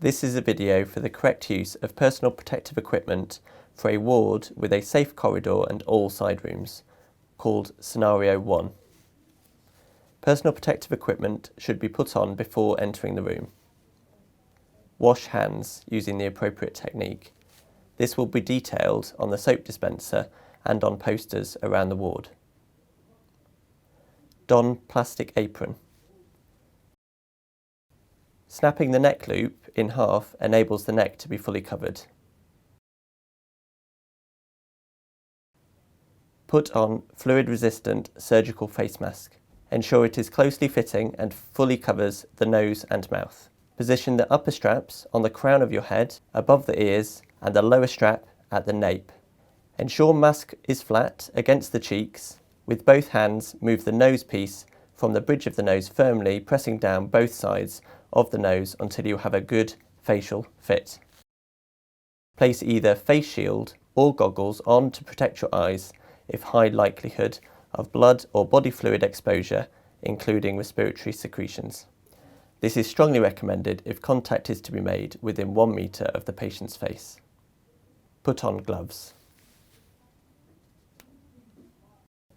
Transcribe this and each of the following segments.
This is a video for the correct use of personal protective equipment for a ward with a safe corridor and all side rooms, called Scenario 1. Personal protective equipment should be put on before entering the room. Wash hands using the appropriate technique. This will be detailed on the soap dispenser and on posters around the ward. Don plastic apron. Snapping the neck loop in half enables the neck to be fully covered. Put on fluid-resistant surgical face mask. Ensure it is closely fitting and fully covers the nose and mouth. Position the upper straps on the crown of your head, above the ears, and the lower strap at the nape. Ensure mask is flat against the cheeks. With both hands, move the nose piece from the bridge of the nose firmly, pressing down both sides of the nose until you have a good facial fit. Place either face shield or goggles on to protect your eyes if high likelihood of blood or body fluid exposure, including respiratory secretions. This is strongly recommended if contact is to be made within 1 metre of the patient's face. Put on gloves.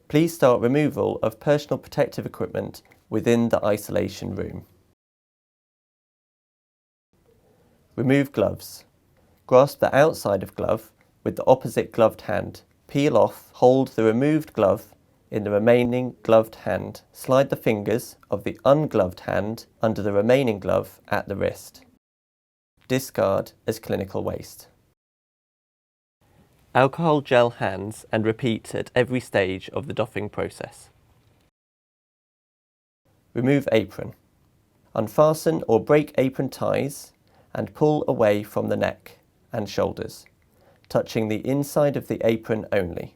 Please start removal of personal protective equipment within the isolation room. Remove gloves. Grasp the outside of glove with the opposite gloved hand. Peel off, hold the removed glove in the remaining gloved hand. Slide the fingers of the ungloved hand under the remaining glove at the wrist. Discard as clinical waste. Alcohol gel hands and repeat at every stage of the doffing process. Remove apron. Unfasten or break apron ties and pull away from the neck and shoulders, touching the inside of the apron only.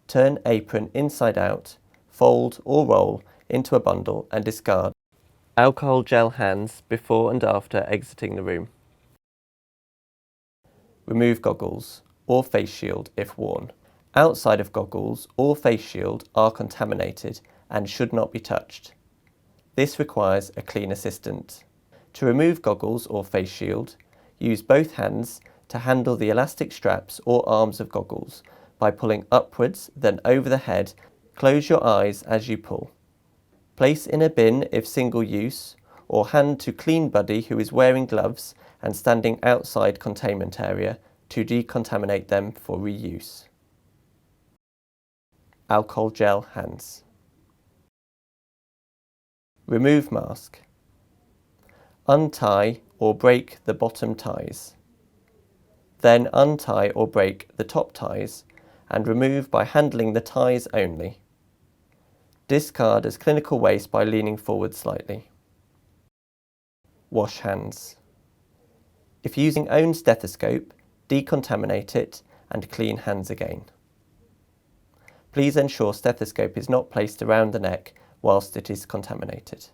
Turn apron inside out, fold or roll into a bundle and discard. Alcohol gel hands before and after exiting the room. Remove goggles or face shield if worn. Outside of goggles or face shield are contaminated and should not be touched. This requires a clean assistant. To remove goggles or face shield, use both hands to handle the elastic straps or arms of goggles by pulling upwards, then over the head. Close your eyes as you pull. Place in a bin if single use, or hand to clean buddy who is wearing gloves and standing outside containment area to decontaminate them for reuse. Alcohol gel hands. Remove mask. Untie or break the bottom ties. Then untie or break the top ties and remove by handling the ties only. Discard as clinical waste by leaning forward slightly. Wash hands. If using own stethoscope, decontaminate it and clean hands again. Please ensure stethoscope is not placed around the neck whilst it is contaminated.